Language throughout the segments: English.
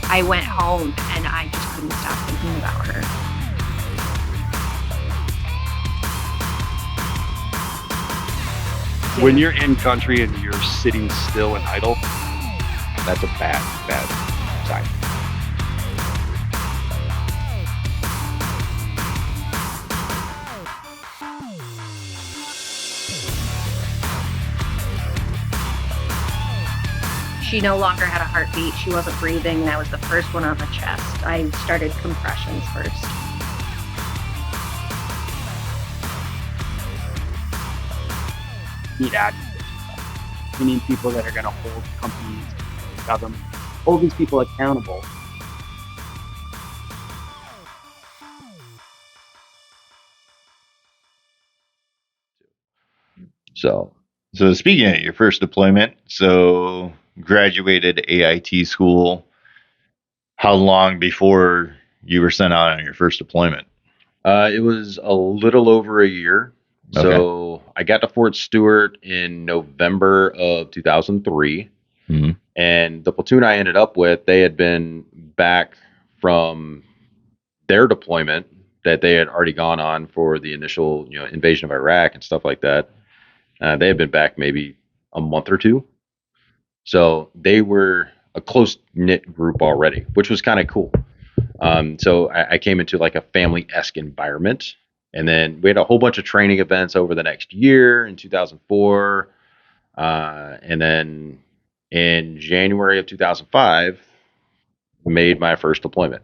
I went home and I just couldn't stop thinking about her. When you're in country and you're sitting still and idle, that's a bad sign. She no longer had a heartbeat. She wasn't breathing. And I was the first one on the chest. I started compressions first. Need advocates. We need people that are going to hold companies, government, hold these people accountable. So speaking of your first deployment, so graduated AIT school. How long before you were sent out on your first deployment? It was a little over a year. Okay. So I got to Fort Stewart in November of 2003. Mm-hmm. And the platoon I ended up with, they had been back from their deployment that they had already gone on for the initial, invasion of Iraq and stuff like that. They had been back maybe a month or two. So they were a close-knit group already, which was kind of cool. So I came into like a family-esque environment. And then we had a whole bunch of training events over the next year in 2004. And then in January of 2005, made my first deployment.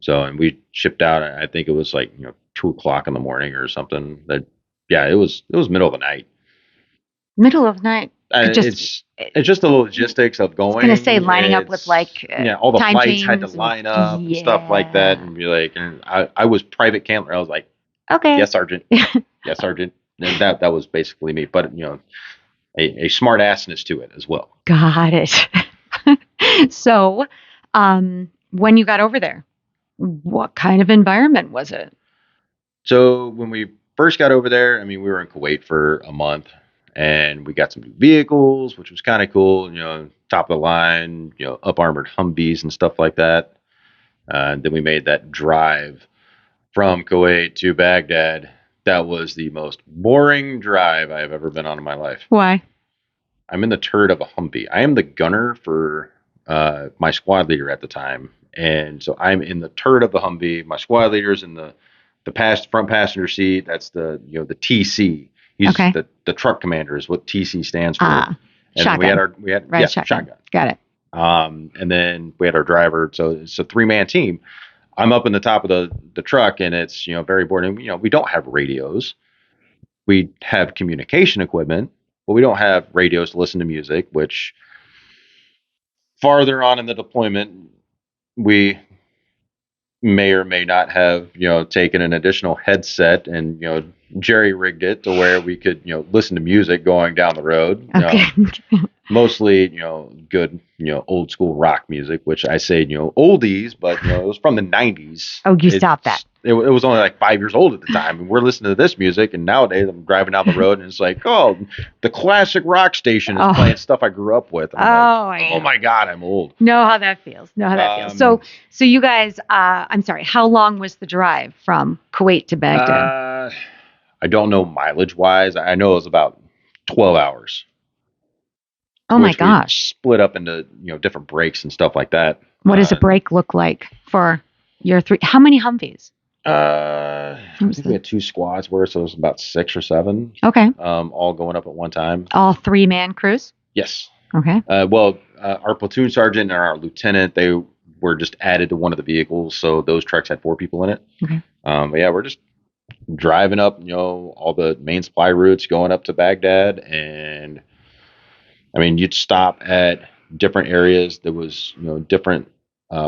So, and we shipped out, I think it was like, 2:00 in the morning or something. It was middle of the night. Middle of night. It's just the logistics of going. I was going to say lining up with like all the time flights had to chains line up and stuff like that, and be like, and I was private Cantler. I was like, okay, yes, Sergeant, yes, Sergeant. And that was basically me, but a smart assness to it as well. Got it. So, when you got over there, what kind of environment was it? So when we first got over there, I mean, we were in Kuwait for a month. And we got some new vehicles, which was kind of cool, top of the line, up armored Humvees and stuff like that. Then we made that drive from Kuwait to Baghdad. That was the most boring drive I have ever been on in my life. Why? I'm in the turret of a Humvee. I am the gunner for my squad leader at the time. And so I'm in the turret of the Humvee. My squad leader's in the front passenger seat. That's the TC. He's okay. The truck commander is what TC stands for. And shotgun. We had shotgun. Got it. And then we had our driver. So it's a 3-man team. I'm up in the top of the truck, and it's very boring. We don't have radios. We have communication equipment, but we don't have radios to listen to music. Which farther on in the deployment, we may or may not have taken an additional headset and jerry rigged it to where we could listen to music going down the road. Okay. Mostly good old school rock music, which I say oldies, but it was from the 90s. Oh, you stopped that. It was only like 5 years old at the time, and we're listening to this music. And nowadays, I'm driving down the road, and it's like, oh, the classic rock station is playing stuff I grew up with. Oh my God, I'm old. Know how that feels. So you guys, I'm sorry. How long was the drive from Kuwait to Baghdad? I don't know mileage wise. I know it was about 12 hours. Oh my gosh! Split up into different breaks and stuff like that. What does a break look like for your 3? How many Humvees? I think we had 2 squads worth, so it was about 6 or 7. Okay. All going up at one time. All 3-man crews? Yes. Okay. Our platoon sergeant and our lieutenant, they were just added to one of the vehicles, so those trucks had 4 people in it. Okay. But yeah, we're just driving up, all the main supply routes going up to Baghdad, and I mean, you'd stop at different areas. There was, different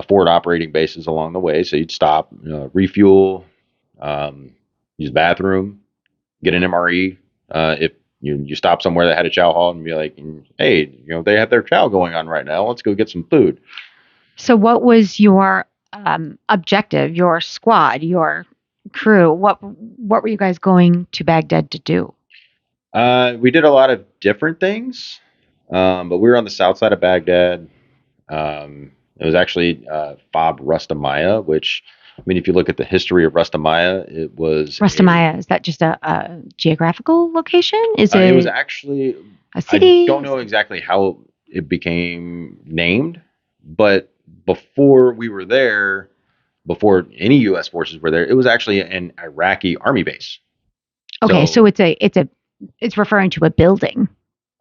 forward operating bases along the way. So you'd stop, refuel, use the bathroom, get an MRE. If you stop somewhere that had a chow hall and be like, hey, they have their chow going on right now. Let's go get some food. So what was your objective, your squad, your crew? What were you guys going to Baghdad to do? We did a lot of different things. But we were on the south side of Baghdad. It was actually Fob Rustamaya, which, I mean, if you look at the history of Rustamaya, it was Rustamaya, is that just a geographical location? Is it was it actually, a I city? don't know exactly how it became named, but before we were there, before any U.S. forces were there, it was actually an Iraqi army base. Okay, so So, it's referring to a building,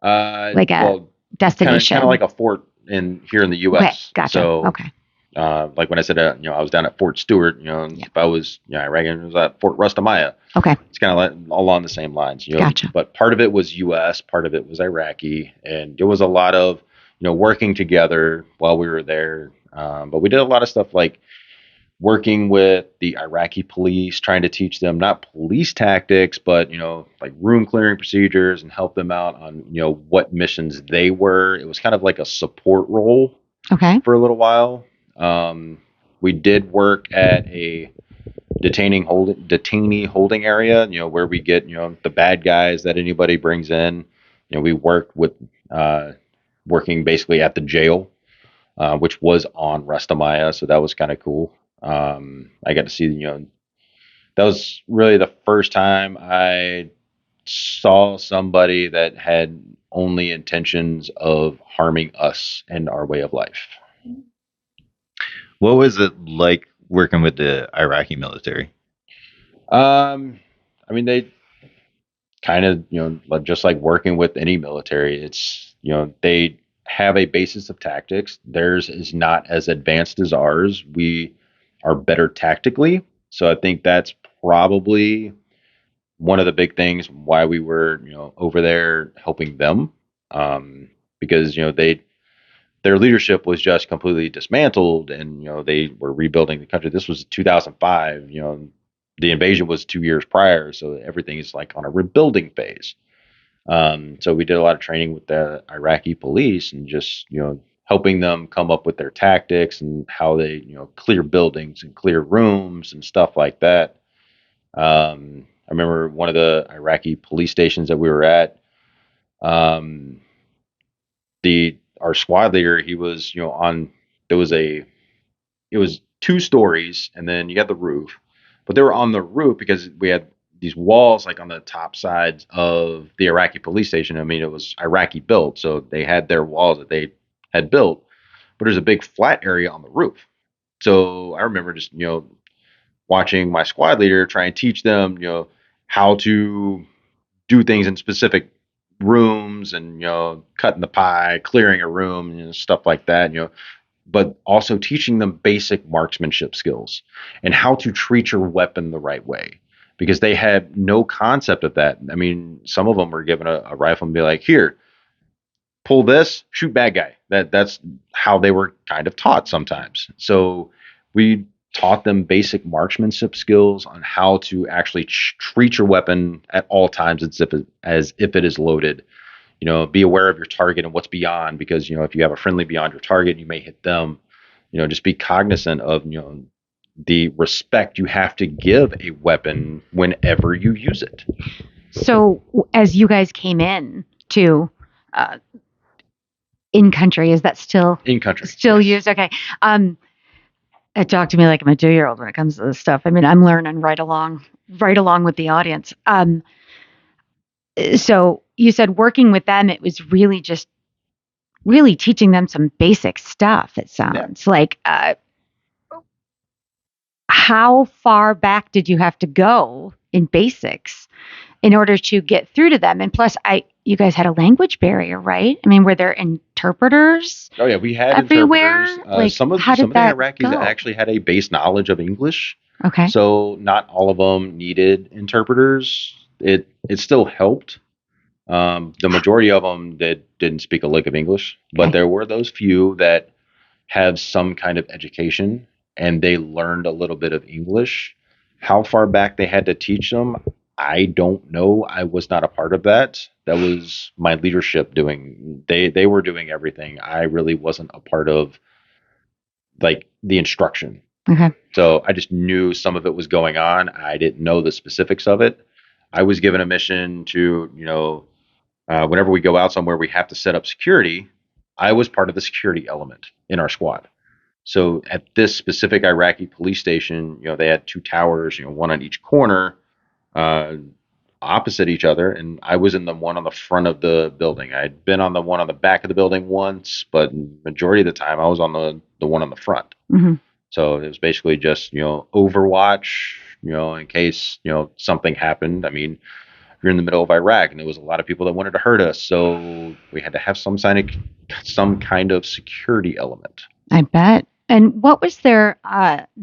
like a well, kind of destination. like a fort in here in the Okay, U.S. gotcha. So, Okay. like when I said, I was down at Fort Stewart, Yeah. if I was, Iraqi, it was at Fort Rustamaya. Okay, It's kind of like along the same lines, gotcha. but part of it was U.S., part of it was Iraqi, and there was a lot of, working together while we were there. But we did a lot of stuff like working with the Iraqi police, trying to teach them not police tactics, but like room clearing procedures and help them out on what missions they were. It was kind of like a support role Okay. for a little while. Um, we did work at a detainee holding area, where we get the bad guys that anybody brings in. We worked with working basically at the jail, which was on Rustamaya, so that was kind of cool. I got to see, that was really the first time I saw somebody that had only intentions of harming us and our way of life. What was it like working with the Iraqi military? I mean, they kind of, just like working with any military, it's, they have a basis of tactics. Theirs is not as advanced as ours. We are better tactically. So I think that's probably one of the big things why we were, over there helping them. Because, their leadership was just completely dismantled and, they were rebuilding the country. This was 2005, the invasion was 2 years prior. So everything is like on a rebuilding phase. So we did a lot of training with the Iraqi police and just, helping them come up with their tactics and how they, clear buildings and clear rooms and stuff like that. I remember one of the Iraqi police stations that we were at. Um, our squad leader, he was, on there was it was 2 stories and then you got the roof, but they were on the roof because we had these walls like on the top sides of the Iraqi police station. I mean, it was Iraqi built, so they had their walls that they had built, but there's a big flat area on the roof. So I remember just, watching my squad leader try and teach them, how to do things in specific rooms and, cutting the pie, clearing a room, stuff like that, but also teaching them basic marksmanship skills and how to treat your weapon the right way because they had no concept of that. I mean, some of them were given a rifle and be like, here, pull this, shoot bad guy. That's how they were kind of taught sometimes. So we taught them basic marksmanship skills on how to actually treat your weapon at all times as if it is loaded. Be aware of your target and what's beyond because, if you have a friendly beyond your target, you may hit them. Just be cognizant of, the respect you have to give a weapon whenever you use it. So as you guys came in to uh, in country, is that still In country. still Yes. used? Okay. Talk to me like I'm a 2-year-old when it comes to this stuff. I mean, I'm learning right along with the audience. So you said working with them, it was really just really teaching them some basic stuff. It sounds like. How far back did you have to go in basics in order to get through to them? And plus, you guys had a language barrier, right? I mean, were there interpreters Oh yeah, we had everywhere? interpreters. Some of how did the that Iraqis go? actually had a base knowledge of English, Okay. so not all of them needed interpreters. It still helped. The majority of them didn't speak a lick of English, but Okay. there were those few that have some kind of education and they learned a little bit of English. How far back they had to teach them, I don't know. I was not a part of that. That was my leadership doing. They were doing everything. I really wasn't a part of like the instruction. Okay. So I just knew some of it was going on. I didn't know the specifics of it. I was given a mission to, whenever we go out somewhere, we have to set up security. I was part of the security element in our squad. So at this specific Iraqi police station, they had two towers, one on each corner, uh, opposite each other, and I was in the one on the front of the building. I'd been on the one on the back of the building once, but majority of the time I was on the one on the front. Mhm. So it was basically just, overwatch, in case, something happened. I mean, you're in the middle of Iraq and there was a lot of people that wanted to hurt us. So we had to have some kind of security element. I bet. And what was the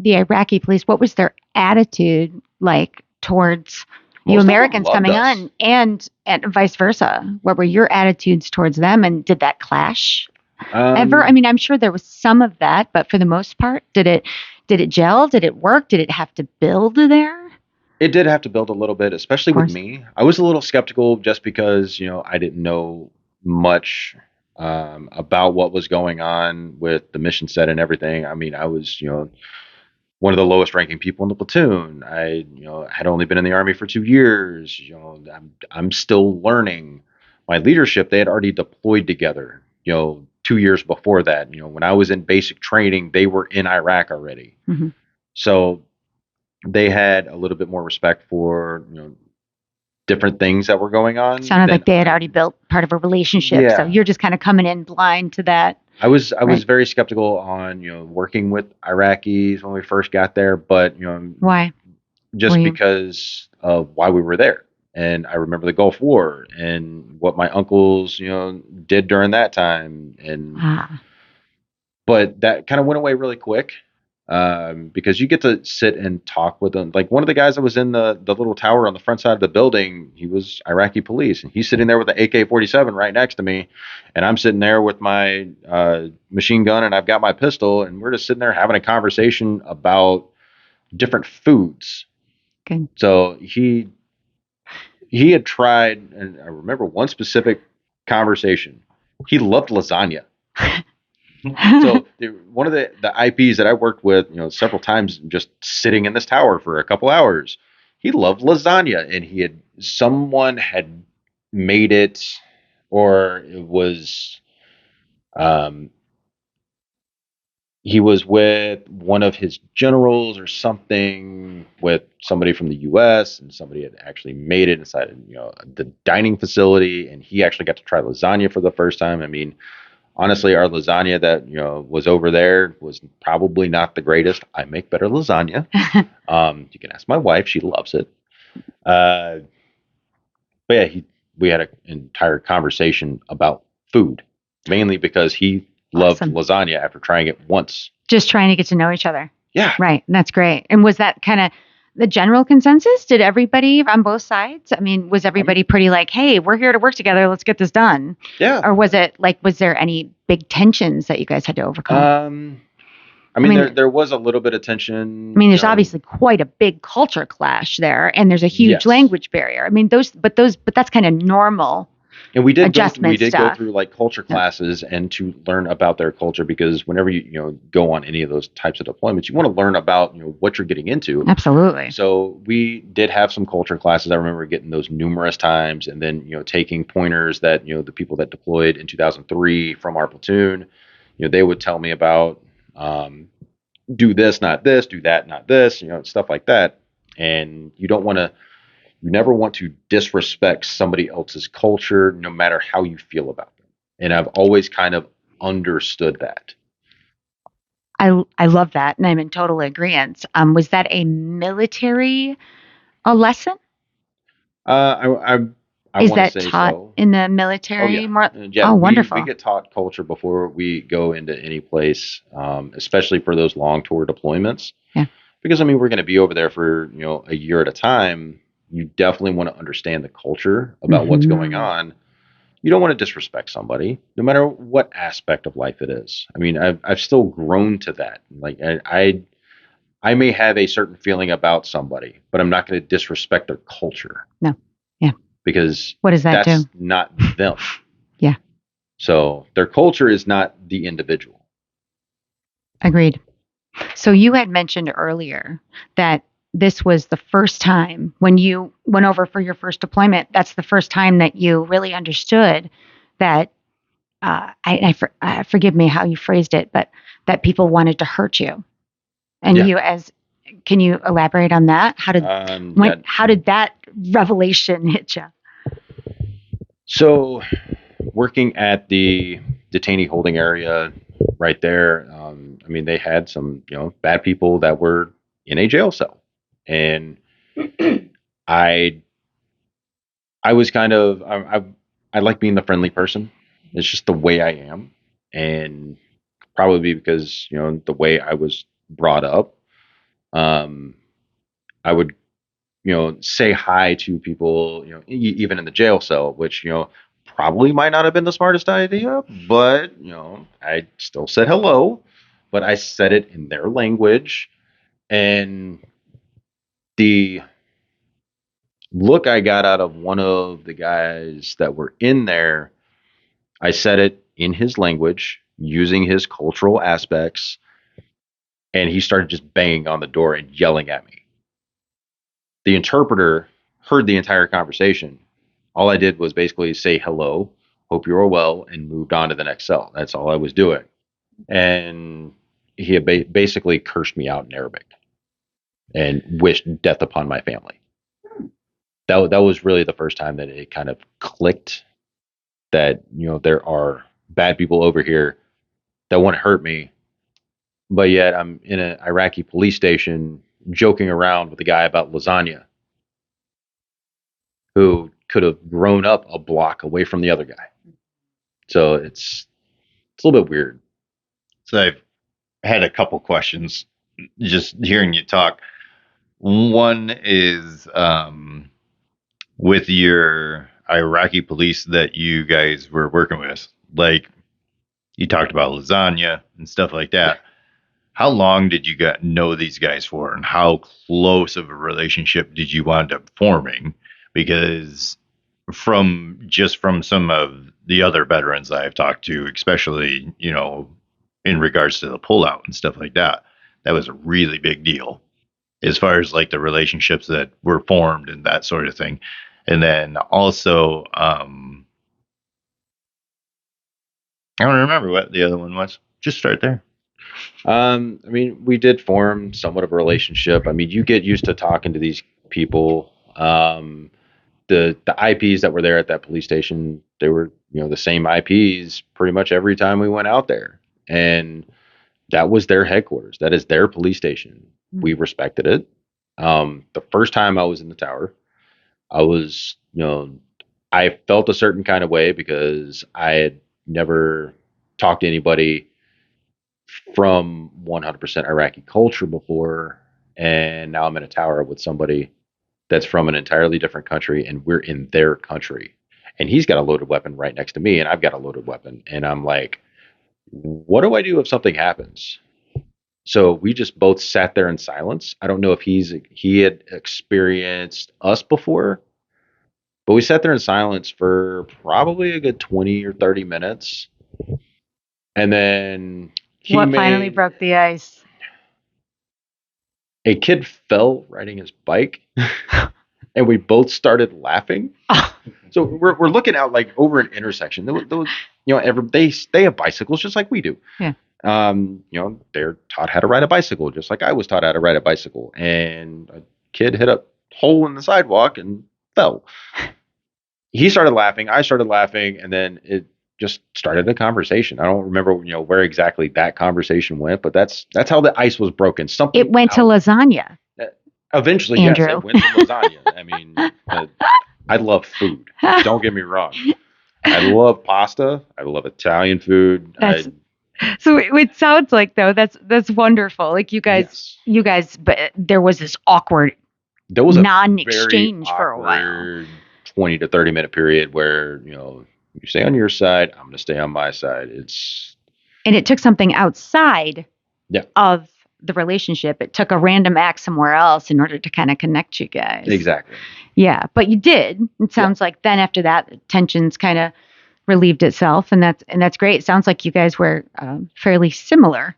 Iraqi police, what was their attitude like towards you Most of them Americans loved coming us. on and vice versa? What were your attitudes towards them, and did that clash ever? I mean, I'm sure there was some of that, but for the most part, did it gel? Did it work? Did it have to build there? It did have to build a little bit, especially Of with course. me. I was a little skeptical just because, I didn't know much about what was going on with the mission set and everything. I mean, I was, one of the lowest ranking people in the platoon. I, had only been in the Army for 2 years. I'm still learning. My leadership, they had already deployed together, 2 years before that. When I was in basic training, they were in Iraq already. Hmm. So they had a little bit more respect for, different things that were going on. Sounded like than they had I- already built part of a relationship, so Yeah. you're just kind of coming in blind to that. I was Right. very skeptical on, working with Iraqis when we first got there, but, Why? just Were you- because of why we were there. And I remember the Gulf War and what my uncles, did during that time. But that kind of went away really quick, because you get to sit and talk with them. Like one of the guys that was in the little tower on the front side of the building, he was Iraqi police, and he's sitting there with an AK-47 right next to me, and I'm sitting there with my machine gun, and I've got my pistol, and we're just sitting there having a conversation about different foods. Good. So he had tried, and I remember one specific conversation. He loved lasagna. So one of the IPs that I worked with, several times, just sitting in this tower for a couple hours, he loved lasagna, and someone had made it, or it was, he was with one of his generals or something, with somebody from the U.S., and somebody had actually made it inside, the dining facility, and he actually got to try lasagna for the first time. I mean, honestly, our lasagna that was over there was probably not the greatest. I make better lasagna. You can ask my wife; she loves it. But yeah, we had an entire conversation about food, mainly because he loved Awesome. lasagna after trying it once. Just trying to get to know each other. Yeah, Right. That's great. And was that kind of the general consensus? Did everybody on both sides? I mean, was everybody pretty like, hey, we're here to work together. Let's get this done? yeah. Or was it like, was there any big tensions that you guys had to overcome? I mean, mean- there was a little bit of tension. I mean, there's obviously quite a big culture clash there, and there's a huge Yes. language barrier. I mean, but that's kind of normal. And we did adjustment go stuff. through like culture classes and to learn about their culture, because whenever you go on any of those types of deployments, you want to learn about what you're getting into. Absolutely. So we did have some culture classes. I remember getting those numerous times, and then taking pointers that the people that deployed in 2003 from our platoon, they would tell me about, do this, not this, do that, not this, stuff like that. And you never want to disrespect somebody else's culture, no matter how you feel about them. And I've always kind of understood that. I love that, and I'm in total agreement. Was that a military lesson? I Is want that to say taught so. in the military? yeah. More? Yeah, Oh, we- wonderful. We get taught culture before we go into any place, especially for those long tour deployments. Yeah. Because I mean, we're going to be over there for a year at a time. You definitely want to understand the culture about what's going on. You don't want to disrespect somebody, no matter what aspect of life it is. I mean, I've still grown to that. Like I may have a certain feeling about somebody, but I'm not going to disrespect their culture. No. Yeah. Because What does that that's do? not them. Yeah. So their culture is not the individual. Agreed. So you had mentioned earlier that this was the first time when you went over for your first deployment. That's the first time that you really understood that. Forgive me how you phrased it, but that people wanted to hurt you. And can you elaborate on that? How did that revelation hit you? So working at the detainee holding area right there, they had some, bad people that were in a jail cell. And I was kind of, I like being the friendly person. It's just the way I am. And probably because, the way I was brought up, I would, say hi to people, even in the jail cell, which, probably might not have been the smartest idea, but, I still said hello, but I said it in their language. And the look I got out of one of the guys that were in there, I said it in his language, using his cultural aspects, and he started just banging on the door and yelling at me. The interpreter heard the entire conversation. All I did was basically say hello, hope you're well, and moved on to the next cell. That's all I was doing. And he basically cursed me out in Arabic and wished death upon my family. That was really the first time that it kind of clicked that, there are bad people over here that want to hurt me, but yet I'm in an Iraqi police station joking around with a guy about lasagna who could have grown up a block away from the other guy. So it's a little bit weird. So I've had a couple questions just hearing you talk. One is with your Iraqi police that you guys were working with, like you talked about lasagna and stuff like that. How long did you know these guys for, and how close of a relationship did you wind up forming? Because from some of the other veterans I've talked to, especially, in regards to the pullout and stuff like that, that was a really big deal as far as like the relationships that were formed and that sort of thing. And then also, I don't remember what the other one was. Just start there. We did form somewhat of a relationship. You get used to talking to these people. The IPs that were there at that police station, they were, the same IPs pretty much every time we went out there. And that was their headquarters. That is their police station. Mm-hmm. We respected it. The first time I was in the tower, I was, I felt a certain kind of way because I had never talked to anybody from 100% Iraqi culture before. And now I'm in a tower with somebody that's from an entirely different country, and we're in their country. And he's got a loaded weapon right next to me, and I've got a loaded weapon. And I'm like, what do I do if something happens? So we just both sat there in silence. I don't know if he had experienced us before, but we sat there in silence for probably a good 20 or 30 minutes. And then finally broke the ice? A kid fell riding his bike, and we both started laughing. So we're looking out like over an intersection. Those, they have bicycles just like we do. Yeah. They're taught how to ride a bicycle just like I was taught how to ride a bicycle. And a kid hit a hole in the sidewalk and fell. He started laughing. I started laughing, and then it just started a conversation. I don't remember, where exactly that conversation went, but that's how the ice was broken. It went to lasagna. Eventually, Andrew. Yes, it went to lasagna. I love food. Don't get me wrong. I love pasta. I love Italian food. So it sounds like, though, that's wonderful. Like you guys, but there was this awkward, non-exchange for a while. 20 to 30 minute period where, you stay on your side, I'm going to stay on my side. And it took something outside of the relationship. It took a random act somewhere else in order to kind of connect you guys. Exactly. Yeah, but you did. It sounds like then after that, tensions kind of relieved itself, and that's great. It sounds like you guys were fairly similar.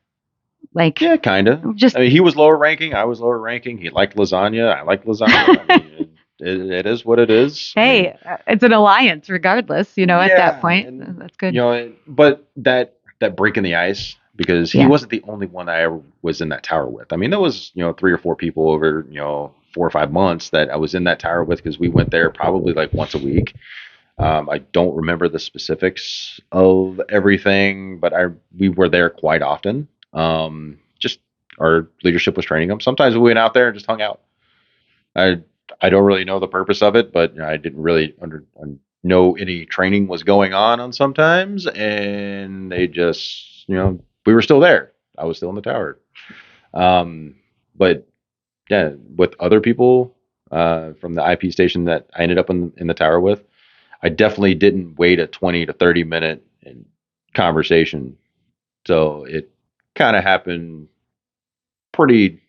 Like, yeah, kind of. He was lower ranking. I was lower ranking. He liked lasagna. I liked lasagna. It is what it is. Hey, it's an alliance regardless, at that point. That's good. But that break in the ice, because he wasn't the only one I ever was in that tower with. I mean, there was, 3 or 4 people over, 4 or 5 months that I was in that tower with, because we went there probably like once a week. I don't remember the specifics of everything, but we were there quite often. Just our leadership was training them. Sometimes we went out there and just hung out. I don't really know the purpose of it, but I didn't really know any training was going on sometimes, and they just, we were still there. I was still in the tower. But yeah, with other people from the IP station that I ended up in the tower with, I definitely didn't wait a 20 to 30 minute conversation. So it kind of happened pretty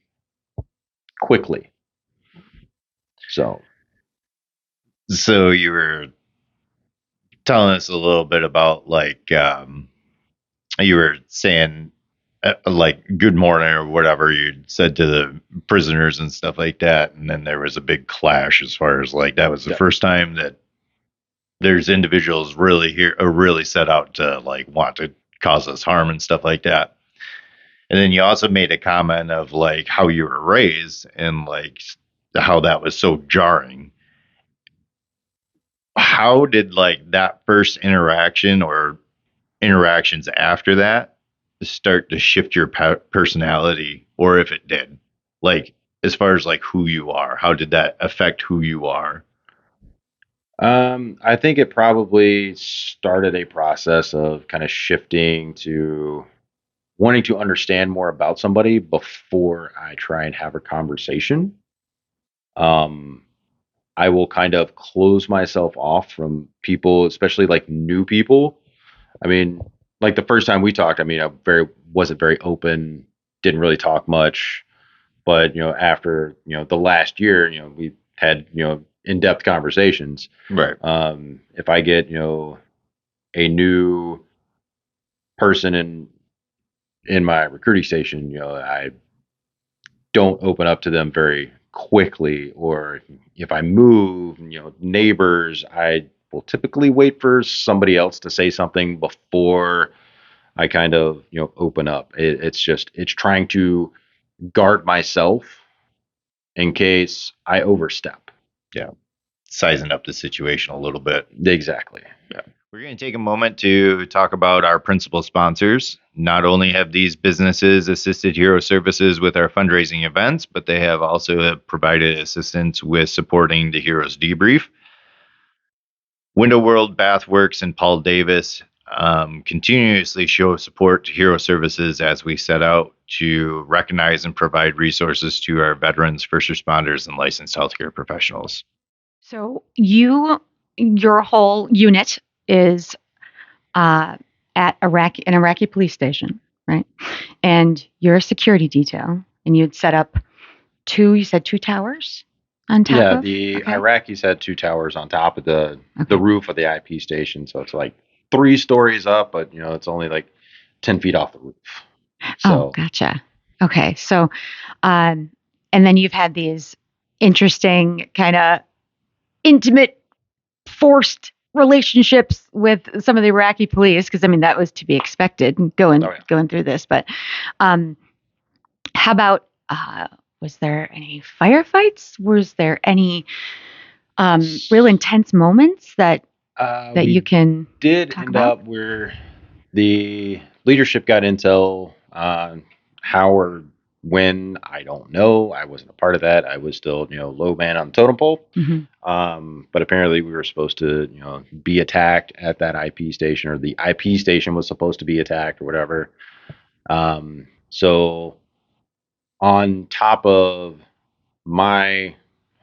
quickly. So you were telling us a little bit about, like, you were saying like good morning or whatever you said to the prisoners and stuff like that, and then there was a big clash as far as, like, that was the first time that there's individuals really here or really set out to, like, want to cause us harm and stuff like that. And then you also made a comment of, like, how you were raised and, like, how that was so jarring. How did, like, that first interaction or interactions after that start to shift your personality, or if it did, like, as far as, like, who you are, how did that affect who you are? I think it probably started a process of kind of shifting to wanting to understand more about somebody before I try and have a conversation. I will kind of close myself off from people, especially like new people. I mean, like the first time we talked, I mean, I wasn't very open, didn't really talk much. But after the last year, we had in-depth conversations. Right. If I get a new person in my recruiting station, I don't open up to them very quickly. Or if I move, neighbors, I will typically wait for somebody else to say something before I kind of open up. It's trying to guard myself in case I overstep. Yeah. Sizing up the situation a little bit. Exactly. Yeah. We're going to take a moment to talk about our principal sponsors. Not only have these businesses assisted Hero Services with our fundraising events, but they have also provided assistance with supporting the Heroes Debrief. Window World, Bathworks, and Paul Davis continuously show support to Hero Services as we set out to recognize and provide resources to our veterans, first responders, and licensed healthcare professionals. So your whole unit is at an Iraqi police station, right? And you're a security detail, and you'd set up you said two towers on top Yeah, of? the Iraqis had 2 towers on top of the roof of the IP station. So it's like 3 stories up, but it's only like 10 feet off the roof. So. Oh, gotcha. Okay. So, and then you've had these interesting kind of intimate, forced relationships with some of the Iraqi police, because I mean that was to be expected going through this. But how about was there any firefights? Was there any real intense moments that you can did end about? up where the leadership got intel on how or when, I don't know. I wasn't a part of that. I was still, low man on the totem pole. Mm-hmm. But apparently we were supposed to, be attacked at that IP station, or the IP station was supposed to be attacked or whatever. So on top of my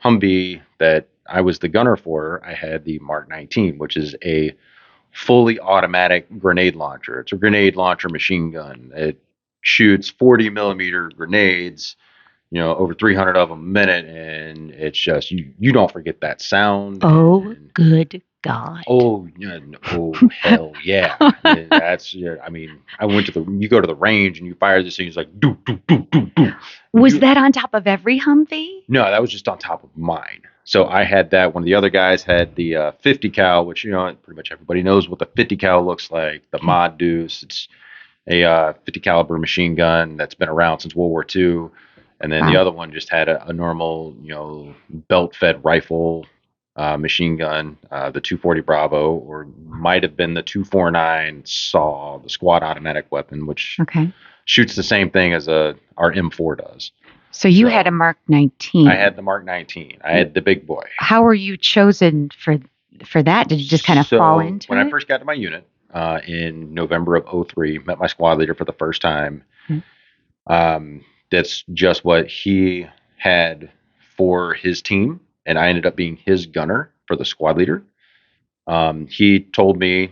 Humvee that I was the gunner for, I had the Mark 19, which is a fully automatic grenade launcher. It's a grenade launcher machine gun. It shoots 40 millimeter grenades, over 300 of them a minute, and it's just you don't forget that sound. Oh, good God! Oh, hell yeah! That's I mean, you go to the range and you fire this thing. It's like do do do do do. Was that on top of every Humvee? No, that was just on top of mine. So I had that. One of the other guys had the 50 cal, which pretty much everybody knows what the 50 cal looks like. The Mod Deuce. It's a 50 caliber machine gun that's been around since World War II, and then the Wow. other one just had a normal, belt fed rifle machine gun, the 240 Bravo, or might have been the 249 SAW, the squad automatic weapon, which Okay. shoots the same thing as our M4 does. So you So, had a Mark 19. I had the Mark 19. I had the big boy. How were you chosen for that? Did you just kind of fall into when it? I first got to my unit in November of '03, met my squad leader for the first time. That's just what he had for his team, and I ended up being his gunner for the squad leader. He told me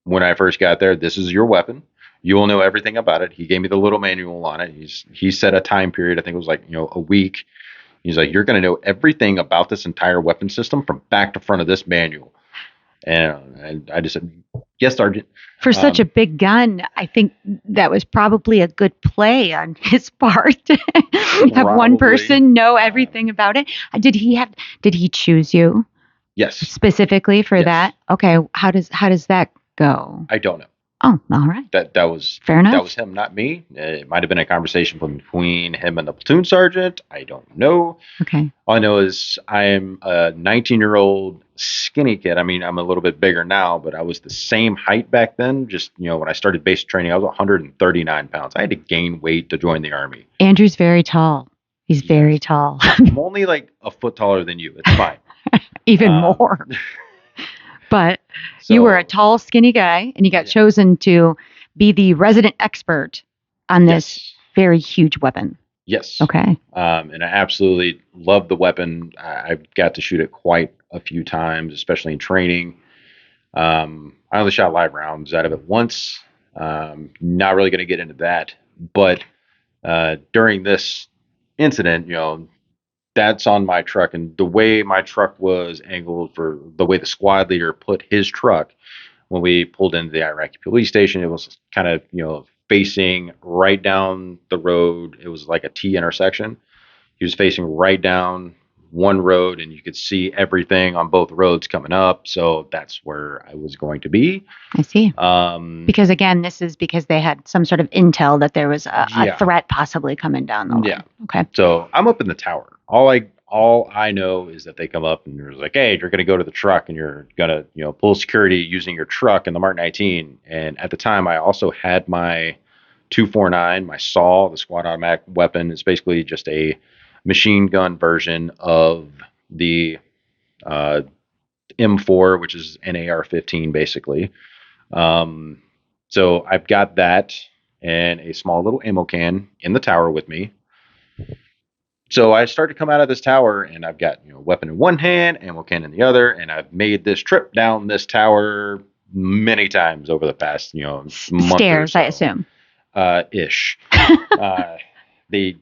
when I first got there, "This is your weapon. You will know everything about it." He gave me the little manual on it. He set a time period. I think it was like a week. He's like, "You're going to know everything about this entire weapon system from back to front of this manual." And I just said, "Yes, Sergeant." For such a big gun, I think that was probably a good play on his part to have one Probably. person know everything about it. Did he choose you Yes. specifically for Yes. that? Okay, how does that go? I don't know. Oh, all right. That was Fair enough. That was him, not me. It might have been a conversation between him and the platoon sergeant. I don't know. Okay. All I know is I am a 19-year-old skinny kid. I mean, I'm a little bit bigger now, but I was the same height back then. Just, when I started basic training, I was 139 pounds. I had to gain weight to join the Army. Andrew's very tall. He's very tall. I'm only like a foot taller than you. It's fine. Even more. But you were a tall, skinny guy, and you got chosen to be the resident expert on this very huge weapon. Yes. Okay. And I absolutely love the weapon. I've got to shoot it quite a few times, especially in training. I only shot live rounds out of it once. Not really going to get into that. But during this incident, that's on my truck. And the way my truck was angled, for the way the squad leader put his truck when we pulled into the Iraqi police station, it was kind of, facing right down the road. It was like a T intersection. He was facing right down one road, and you could see everything on both roads coming up. So that's where I was going to be. I see. Because again, this is because they had some sort of intel that there was a threat possibly coming down the line. Yeah. Okay. So I'm up in the tower. All I know is that they come up and they're like, "Hey, you're going to go to the truck and you're going to, pull security using your truck and the Mark 19." And at the time, I also had my 249, my SAW, the squad automatic weapon. It's basically just a machine gun version of the M4, which is an AR-15, basically. So I've got that and a small little ammo can in the tower with me. So I start to come out of this tower, and I've got weapon in one hand, ammo can in the other, and I've made this trip down this tower many times over the past month. Stairs, or so. I assume. Ish. They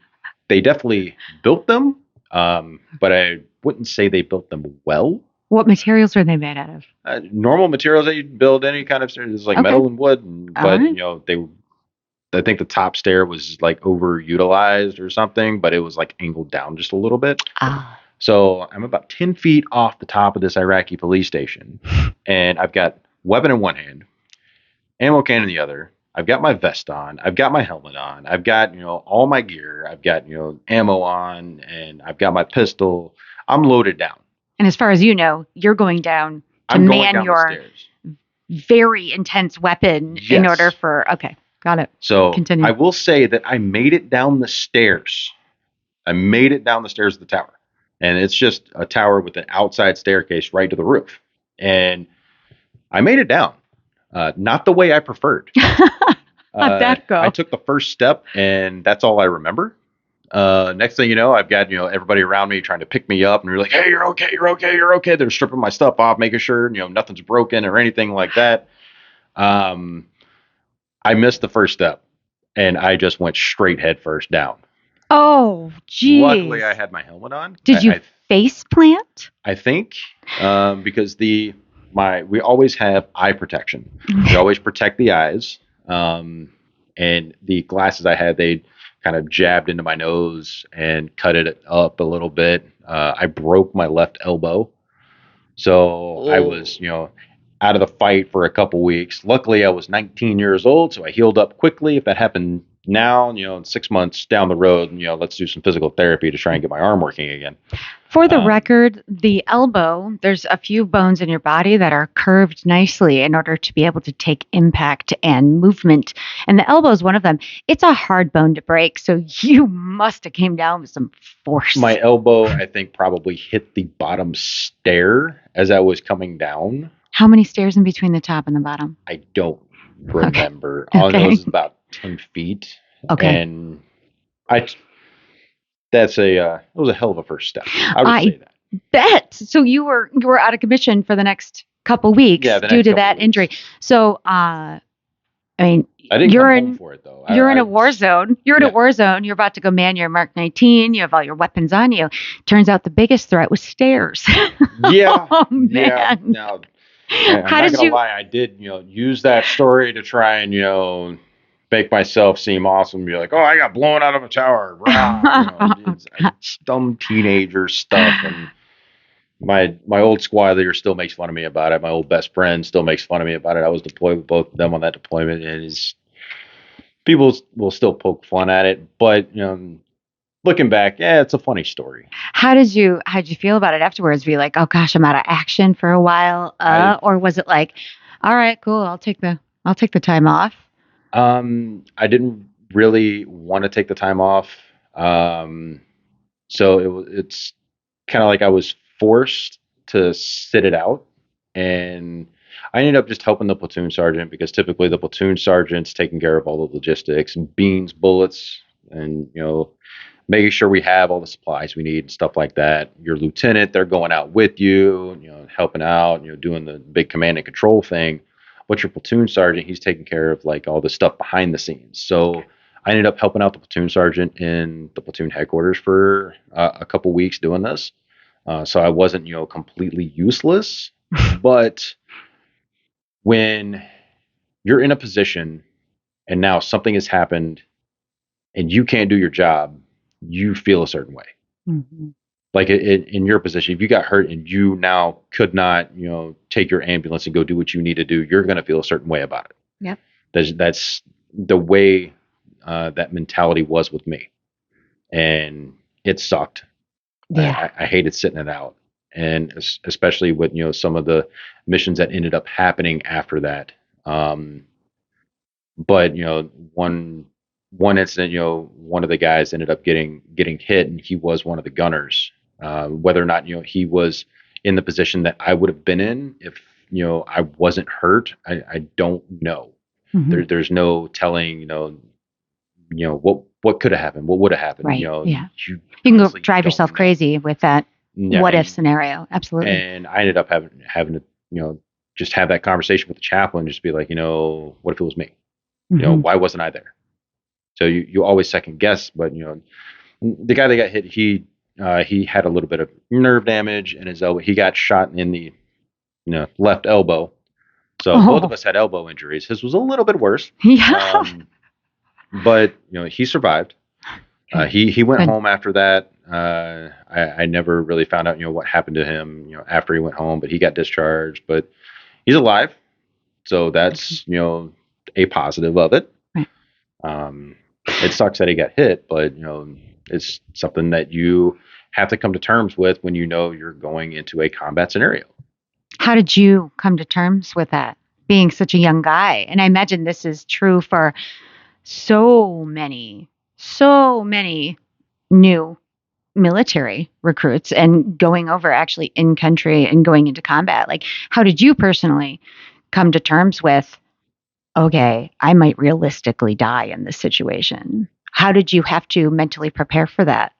definitely built them, but I wouldn't say they built them well. What materials were they made out of? Normal materials that you build any kind of stairs, like metal and wood, but I think the top stair was like overutilized or something, but it was like angled down just a little bit. So I'm about 10 feet off the top of this Iraqi police station, and I've got weapon in one hand, ammo can in the other. I've got my vest on. I've got my helmet on. I've got, all my gear. I've got, ammo on, and I've got my pistol. I'm loaded down. And as far as you know, you're going down to man your very intense weapon in order for, okay. Got it. So continue. I will say that I made it down the stairs. I made it down the stairs of the tower. And it's just a tower with an outside staircase right to the roof. And I made it down. Not the way I preferred. How'd that go? I took the first step, and that's all I remember. Next thing you know, I've got, everybody around me trying to pick me up, and they're like, "Hey, you're okay, you're okay, you're okay." They're stripping my stuff off, making sure, nothing's broken or anything like that. I missed the first step, and I just went straight head first down. Oh, geez. Luckily, I had my helmet on. Did you face plant? I think because we always have eye protection. We always protect the eyes. And the glasses I had, they kind of jabbed into my nose and cut it up a little bit. I broke my left elbow. So I was, out of the fight for a couple weeks. Luckily, I was 19 years old, so I healed up quickly. If that happened now, 6 months down the road, let's do some physical therapy to try and get my arm working again. For the record, the elbow, there's a few bones in your body that are curved nicely in order to be able to take impact and movement. And the elbow is one of them. It's a hard bone to break, so you must have came down with some force. My elbow, I think, probably hit the bottom stair as I was coming down. How many stairs in between the top and the bottom? I don't remember. Okay. All I know is about 10 feet. Okay. And it was a hell of a first step. I would say that. Bet. So you were out of commission for the next couple weeks due to that injury. So I mean, I didn't come home for it though. You're in a war zone. You're in a war zone. You're about to go man your Mark 19. You have all your weapons on you. Turns out the biggest threat was stairs. Yeah. Oh man. Yeah. Now, I'm not gonna lie, I did, use that story to try and, make myself seem awesome. Be like, oh, I got blown out of a tower. It's dumb teenager stuff. And my old squad leader still makes fun of me about it. My old best friend still makes fun of me about it. I was deployed with both of them on that deployment, and people will still poke fun at it. But looking back, it's a funny story. How'd you feel about it afterwards? Were you like, oh gosh, I'm out of action for a while, or was it like, all right, cool, I'll take the time off? I didn't really want to take the time off. So it's kind of like I was forced to sit it out, and I ended up just helping the platoon sergeant because typically the platoon sergeant's taking care of all the logistics and beans, bullets, and making sure we have all the supplies we need and stuff like that. Your lieutenant, they're going out with you, helping out, doing the big command and control thing. But your platoon sergeant, he's taking care of like all the stuff behind the scenes. So I ended up helping out the platoon sergeant in the platoon headquarters for a couple weeks doing this. So I wasn't, completely useless. But when you're in a position and now something has happened and you can't do your job, you feel a certain way. Mm-hmm. Like in your position, if you got hurt and you now could not, take your ambulance and go do what you need to do, you're going to feel a certain way about it. Yep. That's the way that mentality was with me. And it sucked. Yeah. I hated sitting it out. And especially with, some of the missions that ended up happening after that. But, one incident, one of the guys ended up getting hit, and he was one of the gunners. Whether or not he was in the position that I would have been in if I wasn't hurt, I don't know. Mm-hmm. There's no telling what could have happened, what would have happened. Right. You can go drive yourself crazy with that what if scenario. Absolutely. And I ended up having to just have that conversation with the chaplain, just be like, what if it was me? Mm-hmm. Why wasn't I there? So you always second guess, but the guy that got hit, he had a little bit of nerve damage in his elbow. He got shot in the left elbow. So both of us had elbow injuries. His was a little bit worse. Yeah. But he survived. He went home after that. I never really found out what happened to him after he went home, but he got discharged. But he's alive, so that's a positive of it. Right. It sucks that he got hit, but it's something that you have to come to terms with when you're going into a combat scenario. How did you come to terms with that, being such a young guy? And I imagine this is true for so many new military recruits and going over actually in country and going into combat. Like, how did you personally come to terms with, okay, I might realistically die in this situation? How did you have to mentally prepare for that?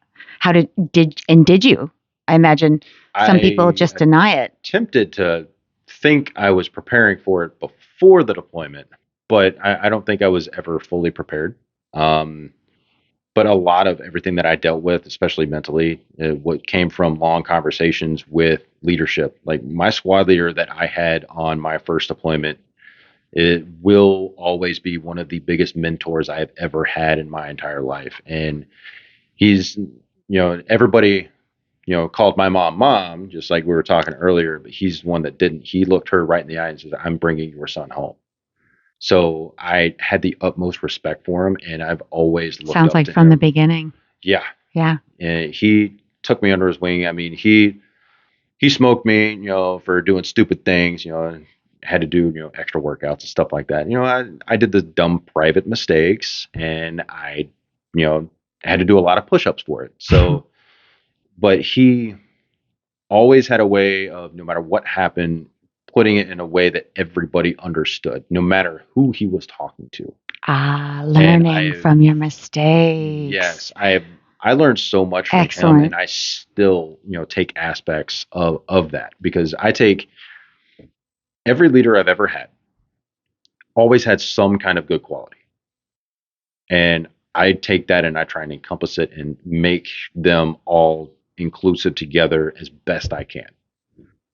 Did you? I imagine some people just deny it. Tempted to think I was preparing for it before the deployment, but I don't think I was ever fully prepared. But a lot of everything that I dealt with, especially mentally, what came from long conversations with leadership. Like my squad leader that I had on my first deployment, it will always be one of the biggest mentors I have ever had in my entire life. And he's, everybody, called my mom, just like we were talking earlier, but he's the one that didn't. He looked her right in the eye and said, "I'm bringing your son home." So I had the utmost respect for him, and I've always looked Sounds up like to from him. the beginning. Yeah. Yeah. And he took me under his wing. I mean, he smoked me, for doing stupid things, and had to do, extra workouts and stuff like that. I did the dumb private mistakes, and I, had to do a lot of push-ups for it. So, but he always had a way of, no matter what happened, putting it in a way that everybody understood, no matter who he was talking to. Learning from your mistakes. Yes, I learned so much from him, and I still, take aspects of that, because I take every leader I've ever had always had some kind of good quality. And I take that and I try and encompass it and make them all inclusive together as best I can.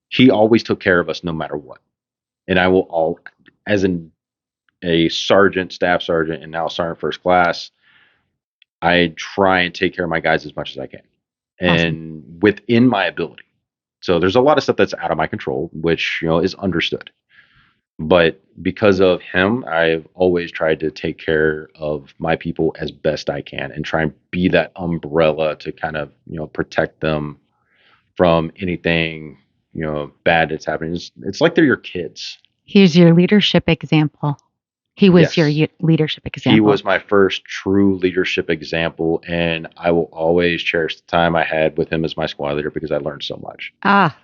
He always took care of us no matter what. And I will all, as a sergeant, staff sergeant, and now sergeant first class, I try and take care of my guys as much as I can, and within my ability. So there's a lot of stuff that's out of my control, which, is understood. But because of him, I've always tried to take care of my people as best I can and try and be that umbrella to kind of, protect them from anything, bad that's happening. It's like they're your kids. Here's your leadership example. He was Yes. your leadership example. He was my first true leadership example, and I will always cherish the time I had with him as my squad leader, because I learned so much.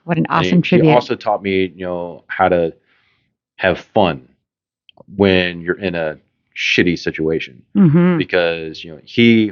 What an awesome He tribute. also taught me, how to have fun when you're in a shitty situation, Mm-hmm. because he